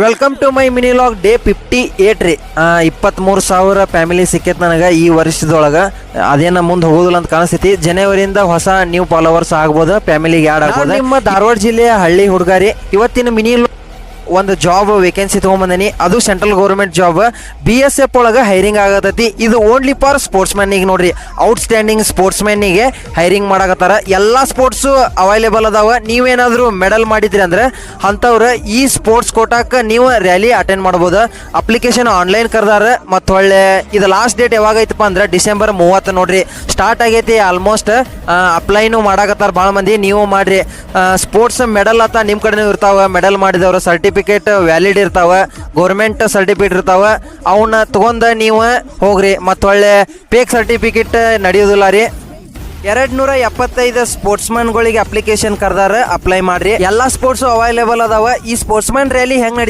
Welcome to my mini log day 58 ರೀ. 23,000 family ಸಿಕ್ಕೈತೆ ನನಗೆ ಈ ವರ್ಷದೊಳಗೆ. ಅದೇನ ಮುಂದೆ ಹೋಗೋದಿಲ್ಲ ಅಂತ ಕಾಣಿಸ್ತೈತಿ. ಜನವರಿಯಿಂದ ಹೊಸ ನ್ಯೂ ಫಾಲೋವರ್ಸ್ ಆಗ್ಬೋದು, ಫ್ಯಾಮಿಲಿಗೆ ಆ್ಯಡ್ ಆಗ್ಬೋದು. ನಿಮ್ಮ ಧಾರವಾಡ ಜಿಲ್ಲೆಯ ಹಳ್ಳಿ ಹುಡುಗಾರಿ. ಇವತ್ತಿನ ಮಿನಿ ಒಂದು ಜಾಬ್ ವೇಕೆನ್ಸಿ ತೊಗೊಂಬಂದೀನಿ. ಅದು ಸೆಂಟ್ರಲ್ ಗೌರ್ಮೆಂಟ್ ಜಾಬ್. BSF ಒಳಗೆ ಹೈರಿಂಗ್ ಆಗತೈತಿ. ಇದು ಓನ್ಲಿ ಫಾರ್ ಸ್ಪೋರ್ಟ್ಸ್ ಮ್ಯಾನಿಗೆ ನೋಡ್ರಿ. ಔಟ್ಸ್ಟ್ಯಾಂಡಿಂಗ್ ಸ್ಪೋರ್ಟ್ಸ್ ಮ್ಯಾನಿಗೆ ಹೈರಿಂಗ್ ಮಾಡಕತ್ತಾರ. ಎಲ್ಲ ಸ್ಪೋರ್ಟ್ಸು ಅವೈಲೇಬಲ್ ಅದಾವ. ನೀವೇನಾದರೂ ಮೆಡಲ್ ಮಾಡಿದ್ರಿ ಅಂದ್ರೆ ಅಂಥವ್ರು ಈ ಸ್ಪೋರ್ಟ್ಸ್ ಕೋಟಾಕ್ಕೆ ನೀವು ರ್ಯಾಲಿ ಅಟೆಂಡ್ ಮಾಡ್ಬೋದು. ಅಪ್ಲಿಕೇಶನ್ ಆನ್ಲೈನ್ ಕರೆದಾರ. ಮತ್ತು ಒಳ್ಳೆ ಇದು ಲಾಸ್ಟ್ ಡೇಟ್ ಯಾವಾಗ ಐತಪ್ಪ ಅಂದ್ರೆ ಡಿಸೆಂಬರ್ 30 ನೋಡ್ರಿ. ಸ್ಟಾರ್ಟ್ ಆಗೈತಿ ಆಲ್ಮೋಸ್ಟ್. ಅಪ್ಲೈನು ಮಾಡಾಕತ್ತಾರ ಭಾಳ ಮಂದಿ. ನೀವು ಮಾಡ್ರಿ. ಸ್ಪೋರ್ಟ್ಸ್ ಮೆಡಲ್ ಅಂತ ನಿಮ್ಮ ಕಡೆನೂ ಇರ್ತಾವೆ. ಮೆಡಲ್ ಮಾಡಿದವರು ಸರ್ಟಿಫಿಕೇಟ್ ವ್ಯಾಲಿಡ್ ಇರ್ತಾವ, ಗೌರ್ಮೆಂಟ್ ಸರ್ಟಿಫಿಕೇಟ್ ಇರ್ತಾವ. ಅವನ್ನ ತಗೊಂಡ ನೀವು ಹೋಗ್ರಿ. ಮತ್ತು ಒಳ್ಳೆ ಫೇಕ್ ಸರ್ಟಿಫಿಕೇಟ್ ನಡೆಯೋದಿಲ್ಲ ರೀ. 275 ಸ್ಪೋರ್ಟ್ಸ್ಮನ್ಗಳಿಗೆ ಅಪ್ಲಿಕೇಶನ್ ಕರೆದಾರ. ಅಪ್ಲೈ ಮಾಡ್ರಿ. ಎಲ್ಲ ಸ್ಪೋರ್ಟ್ಸ್ ಅವೈಲೇಬಲ್ ಅದಾವ. ಈ ಸ್ಪೋರ್ಟ್ಸ್ಮನ್ ರ್ಯಾಲಿ ಹೆಂಗ್ ನಡೀತದೆ